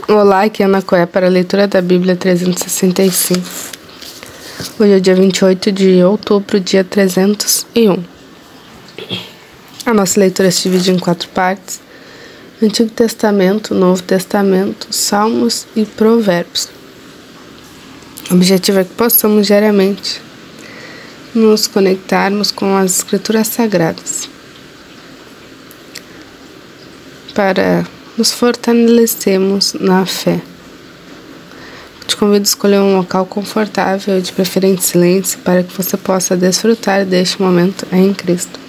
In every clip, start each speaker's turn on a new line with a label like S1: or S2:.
S1: Olá, aqui é Ana Coé para a leitura da Bíblia 365. Hoje é dia 28 de outubro, dia 301. A nossa leitura se divide em 4 partes: Antigo Testamento, Novo Testamento, Salmos e Provérbios. O objetivo é que possamos diariamente nos conectarmos com as Escrituras Sagradas para nos fortalecermos na fé. Te convido a escolher um local confortável, de preferência em silêncio, para que você possa desfrutar deste momento em Cristo.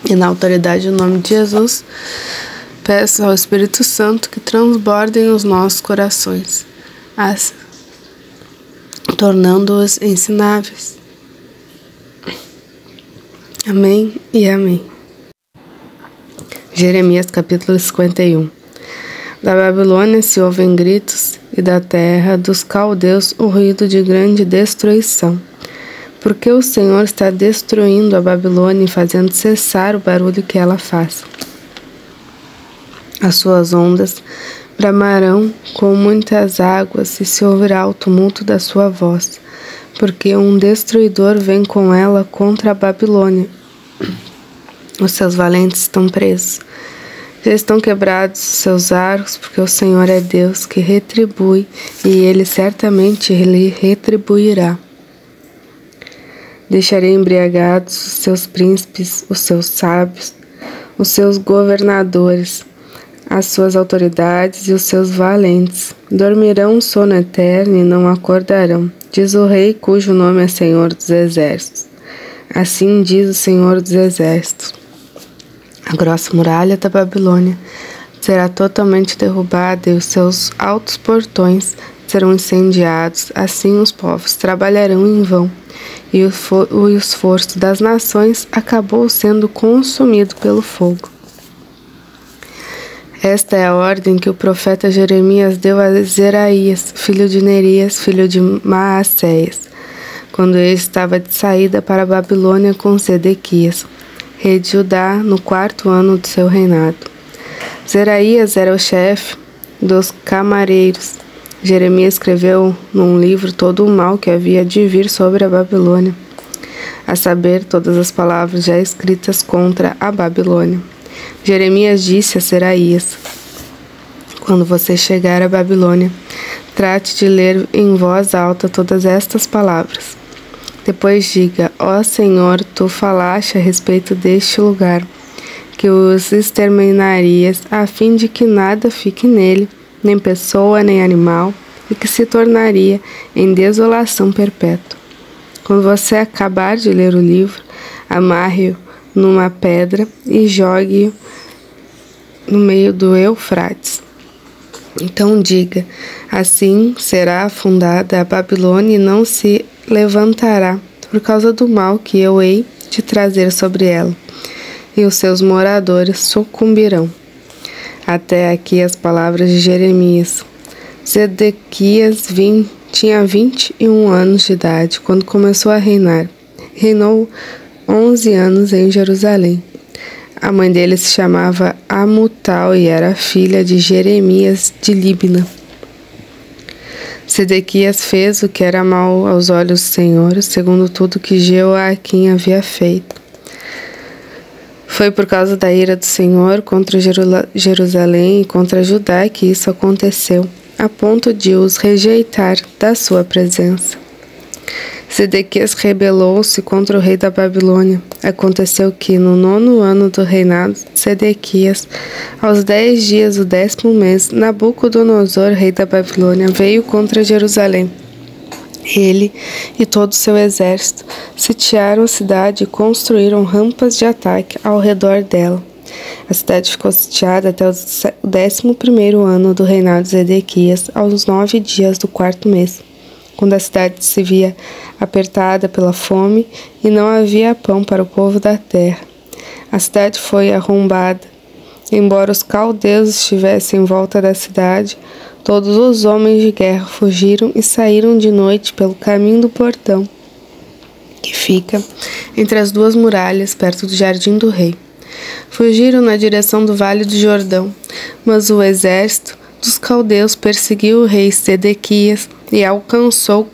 S1: E na autoridade do nome de Jesus, peço ao Espírito Santo que transbordem os nossos corações, tornando-os ensináveis. Amém e amém. Jeremias capítulo 51. Da Babilônia se ouvem gritos, e da terra dos caldeus o ruído de grande destruição. Porque o Senhor está destruindo a Babilônia e fazendo cessar o barulho que ela faz. As suas ondas bramarão com muitas águas e se ouvirá o tumulto da sua voz, porque um destruidor vem com ela contra a Babilônia. Os seus valentes estão presos. Já estão quebrados os seus arcos, porque o Senhor é Deus que retribui, e Ele certamente lhe retribuirá. Deixarei embriagados os seus príncipes, os seus sábios, os seus governadores, as suas autoridades e os seus valentes. Dormirão um sono eterno e não acordarão, diz o Rei cujo nome é Senhor dos Exércitos. Assim diz o Senhor dos Exércitos. A grossa muralha da Babilônia será totalmente derrubada e os seus altos portões serão incendiados. Assim os povos trabalharão em vão e o esforço das nações acabou sendo consumido pelo fogo. Esta é a ordem que o profeta Jeremias deu a Zeraías, filho de Nerias, filho de Maacéias, quando ele estava de saída para a Babilônia com Sedequias, rei de Judá, no 4º ano do seu reinado. Zeraías era o chefe dos camareiros. Jeremias escreveu num livro todo o mal que havia de vir sobre a Babilônia, a saber, todas as palavras já escritas contra a Babilônia. Jeremias disse a Zeraías: quando você chegar à Babilônia, trate de ler em voz alta todas estas palavras. Depois diga: ó Senhor, tu falaste a respeito deste lugar, que os exterminarias, a fim de que nada fique nele, nem pessoa, nem animal, e que se tornaria em desolação perpétua. Quando você acabar de ler o livro, amarre-o numa pedra e jogue-o no meio do Eufrates. Então diga: assim será afundada a Babilônia e não se levantará, por causa do mal que eu hei de trazer sobre ela, e os seus moradores sucumbirão. Até aqui as palavras de Jeremias. Zedequias tinha 21 anos de idade quando começou a reinar. Reinou 11 anos em Jerusalém. A mãe dele se chamava Amutal e era filha de Jeremias de Líbna. Sedequias fez o que era mal aos olhos do Senhor, segundo tudo que Jeoaquim havia feito. Foi por causa da ira do Senhor contra Jerusalém e contra Judá que isso aconteceu, a ponto de os rejeitar da sua presença. Sedequias rebelou-se contra o rei da Babilônia. Aconteceu que, no 9º ano do reinado de Sedequias, aos 10 dias do 10º mês, Nabucodonosor, rei da Babilônia, veio contra Jerusalém. Ele e todo o seu exército sitiaram a cidade e construíram rampas de ataque ao redor dela. A cidade ficou sitiada até o 11º ano do reinado de Sedequias, aos 9 dias do 4º mês, quando a cidade se via apertada pela fome e não havia pão para o povo da terra. A cidade foi arrombada. Embora os caldeus estivessem em volta da cidade, todos os homens de guerra fugiram e saíram de noite pelo caminho do portão, que fica entre as 2 muralhas, perto do jardim do rei. Fugiram na direção do Vale do Jordão, mas o exército dos caldeus perseguiu o rei Sedequias e alcançou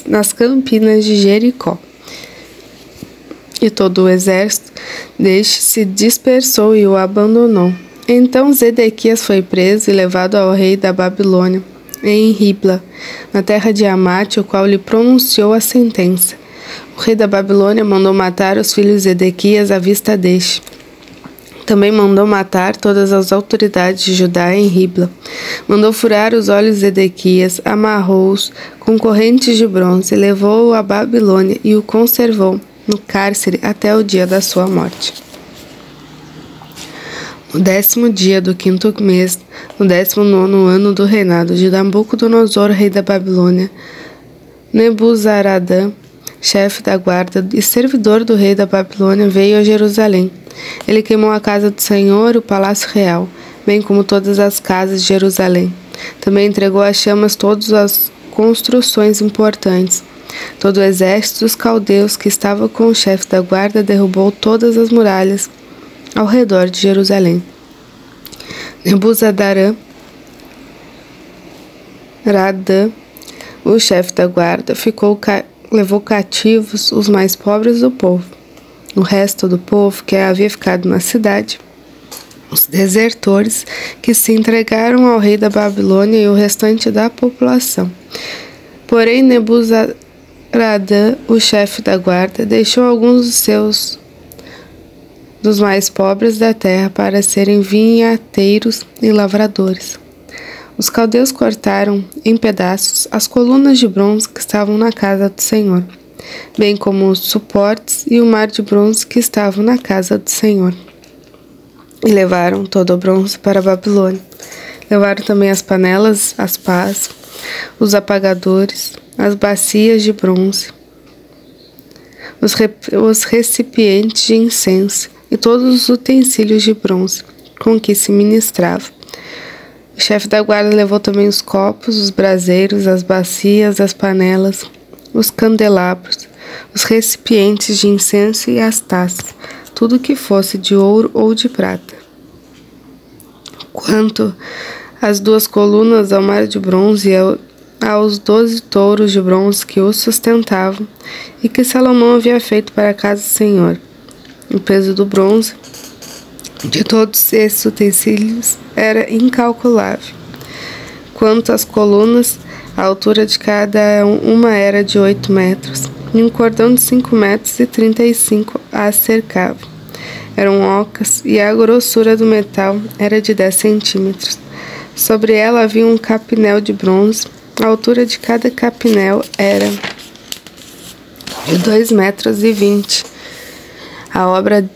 S1: nas campinas de Jericó. E todo o exército deste se dispersou e o abandonou. Então Zedequias foi preso e levado ao rei da Babilônia, em Ribla, na terra de Amate, o qual lhe pronunciou a sentença. O rei da Babilônia mandou matar os filhos de Zedequias à vista deste. Também mandou matar todas as autoridades de Judá em Ribla. Mandou furar os olhos de Zedequias, amarrou-os com correntes de bronze, levou-o à Babilônia e o conservou no cárcere até o dia da sua morte. No 10º dia do 5º mês, no 19º ano do reinado de Nabucodonosor, rei da Babilônia, Nebuzaradã, chefe da guarda e servidor do rei da Babilônia, veio a Jerusalém. Ele queimou a casa do Senhor, o palácio real, bem como todas as casas de Jerusalém. Também entregou às chamas todas as construções importantes. Todo o exército dos caldeus que estava com o chefe da guarda derrubou todas as muralhas ao redor de Jerusalém. Nebuzaradã, o chefe da guarda, levou cativos os mais pobres do povo. O resto do povo que havia ficado na cidade, os desertores que se entregaram ao rei da Babilônia e o restante da população. Porém, Nebuzaradã, o chefe da guarda, deixou alguns dos mais pobres da terra para serem vinhateiros e lavradores. Os caldeus cortaram em pedaços as colunas de bronze que estavam na casa do Senhor, bem como os suportes e o mar de bronze que estavam na casa do Senhor. E levaram todo o bronze para a Babilônia. Levaram também as panelas, as pás, os apagadores, as bacias de bronze, os recipientes de incenso e todos os utensílios de bronze com que se ministrava. O chefe da guarda levou também os copos, os braseiros, as bacias, as panelas, os candelabros, os recipientes de incenso e as taças, tudo que fosse de ouro ou de prata. Quanto às 2 colunas ao mar de bronze e aos 12 touros de bronze que os sustentavam e que Salomão havia feito para a casa do Senhor, o peso do bronze de todos esses utensílios era incalculável. Quanto às colunas, a altura de cada uma era de 8 metros, e um cordão de 5,35 metros as cercava. Eram ocas, e a grossura do metal era de 10 centímetros. Sobre ela havia um capinel de bronze. A altura de cada capinel era de 2,20 metros. A obra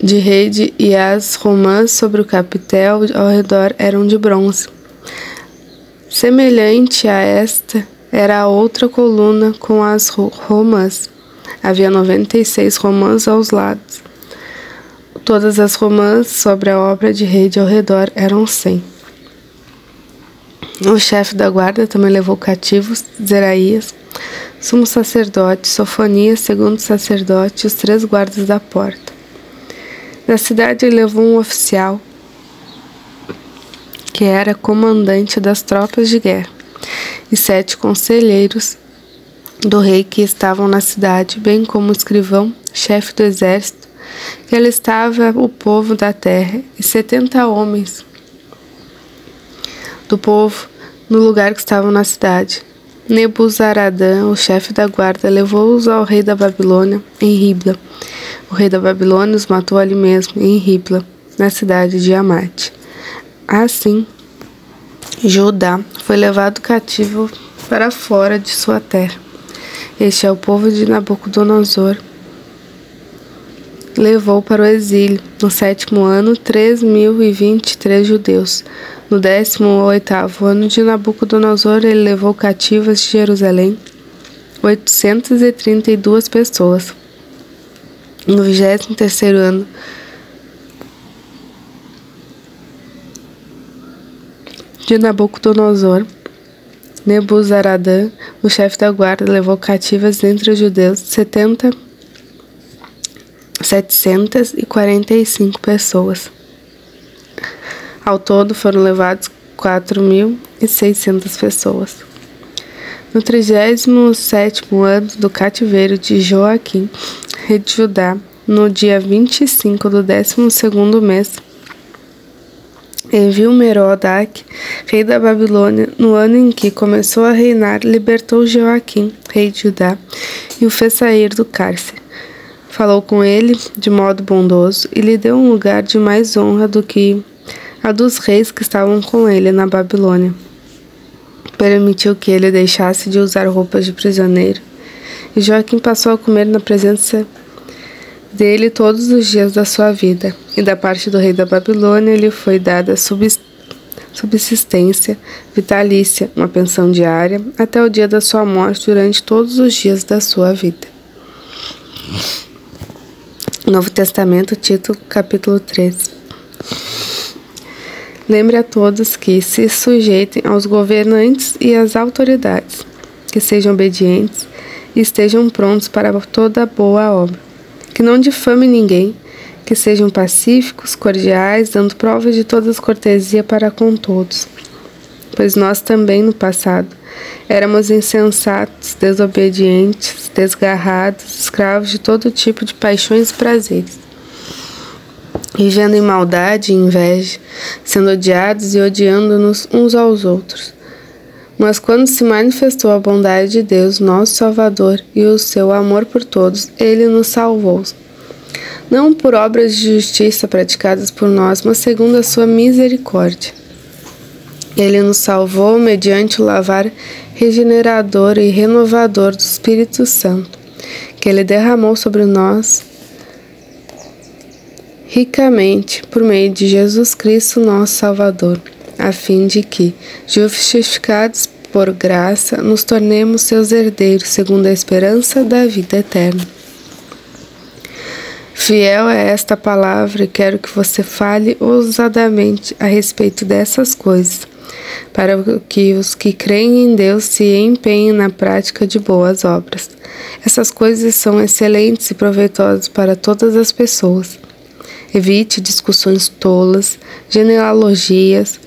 S1: de rede e as romãs sobre o capitel ao redor eram de bronze. Semelhante a esta era a outra coluna com as romãs. Havia 96 romãs aos lados. Todas as romãs sobre a obra de rede ao redor eram 100. O chefe da guarda também levou cativos Zeraías, sumo sacerdote, Sofonias, segundo sacerdote, e os 3 guardas da porta. Da cidade ele levou um oficial, que era comandante das tropas de guerra, e 7 conselheiros do rei que estavam na cidade, bem como o escrivão, chefe do exército, que alistava o povo da terra, e 70 homens do povo no lugar que estavam na cidade. Nebuzaradã, o chefe da guarda, levou-os ao rei da Babilônia em Ribla. O rei da Babilônia os matou ali mesmo, em Ribla, na cidade de Amate. Assim, Judá foi levado cativo para fora de sua terra. Este é o povo de Nabucodonosor. Levou para o exílio, no 7º ano, 3.023 judeus. No 18º ano de Nabucodonosor, ele levou cativas de Jerusalém 832 pessoas. No 23º ano de Nabucodonosor, Nebuzaradã, o chefe da guarda, levou cativas entre os judeus 745 pessoas. Ao todo foram levados 4.600 pessoas. No 37º ano do cativeiro de Joaquim, rei de Judá, no dia 25 do 12º mês, Evil-Merodach, rei da Babilônia, no ano em que começou a reinar, libertou Joaquim, rei de Judá, e o fez sair do cárcere. Falou com ele de modo bondoso e lhe deu um lugar de mais honra do que a dos reis que estavam com ele na Babilônia. Permitiu que ele deixasse de usar roupas de prisioneiro, e Joaquim passou a comer na presença dele todos os dias da sua vida, e da parte do rei da Babilônia lhe foi dada subsistência vitalícia, uma pensão diária, até o dia da sua morte, durante todos os dias da sua vida. Novo Testamento, Tito, capítulo 13. Lembre a todos que se sujeitem aos governantes e às autoridades, que sejam obedientes e estejam prontos para toda boa obra, que não difamem ninguém, que sejam pacíficos, cordiais, dando provas de toda cortesia para com todos. Pois nós também, no passado, éramos insensatos, desobedientes, desgarrados, escravos de todo tipo de paixões e prazeres, vivendo em maldade e inveja, sendo odiados e odiando-nos uns aos outros. Mas quando se manifestou a bondade de Deus, nosso Salvador, e o seu amor por todos, ele nos salvou, não por obras de justiça praticadas por nós, mas segundo a sua misericórdia. Ele nos salvou mediante o lavar regenerador e renovador do Espírito Santo, que ele derramou sobre nós ricamente por meio de Jesus Cristo, nosso Salvador, a fim de que, justificados por graça, nos tornemos seus herdeiros, segundo a esperança da vida eterna. Fiel é esta palavra e quero que você fale ousadamente a respeito dessas coisas, para que os que creem em Deus se empenhem na prática de boas obras. Essas coisas são excelentes e proveitosas para todas as pessoas. Evite discussões tolas, genealogias,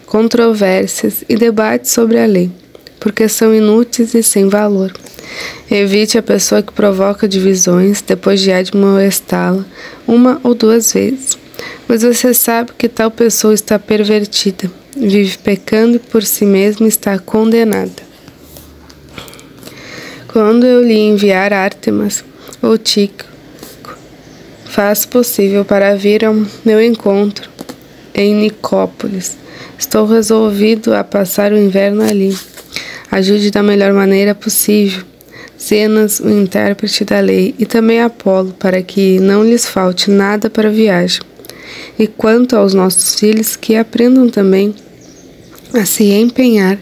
S1: controvérsias e debates sobre a lei, porque são inúteis e sem valor. Evite a pessoa que provoca divisões depois de admoestá-la uma ou duas vezes, pois você sabe que tal pessoa está pervertida, vive pecando e por si mesma está condenada. Quando eu lhe enviar Ártemas ou Tíquico, faça possível para vir ao meu encontro em Nicópolis. Estou resolvido a passar o inverno ali. Ajude da melhor maneira possível Zenas, o intérprete da lei, e também Apolo, para que não lhes falte nada para a viagem. E quanto aos nossos filhos, que aprendam também a se empenhar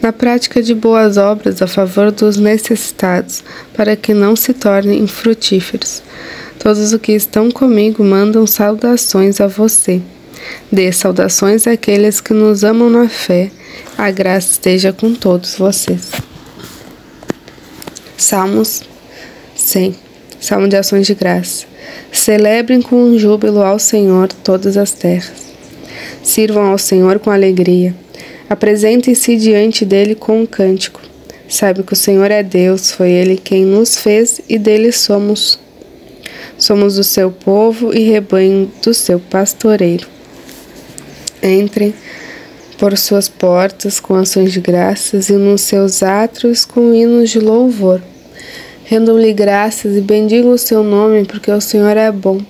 S1: na prática de boas obras a favor dos necessitados, para que não se tornem infrutíferos. Todos os que estão comigo mandam saudações a você. Dê saudações àqueles que nos amam na fé. A graça esteja com todos vocês. Salmos 100. Salmo de ações de graça. Celebrem com júbilo ao Senhor todas as terras. Sirvam ao Senhor com alegria. Apresentem-se diante dele com um cântico. Saiba que o Senhor é Deus, foi ele quem nos fez e dele somos. Somos o seu povo e rebanho do seu pastoreiro. Entrem por suas portas com ações de graças e nos seus átrios com hinos de louvor. Rendam-lhe graças e bendigam o seu nome, porque o Senhor é bom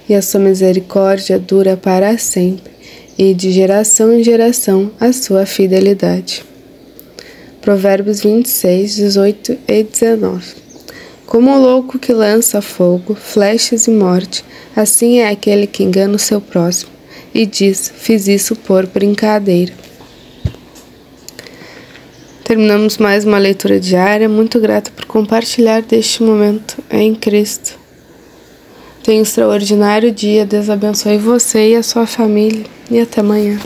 S1: e a sua misericórdia dura para sempre, e de geração em geração a sua fidelidade. Provérbios 26, 18 e 19. Como o louco que lança fogo, flechas e morte, assim é aquele que engana o seu próximo e diz: fiz isso por brincadeira. Terminamos mais uma leitura diária. Muito grata por compartilhar deste momento em Cristo. Tenha um extraordinário dia. Deus abençoe você e a sua família. E até amanhã.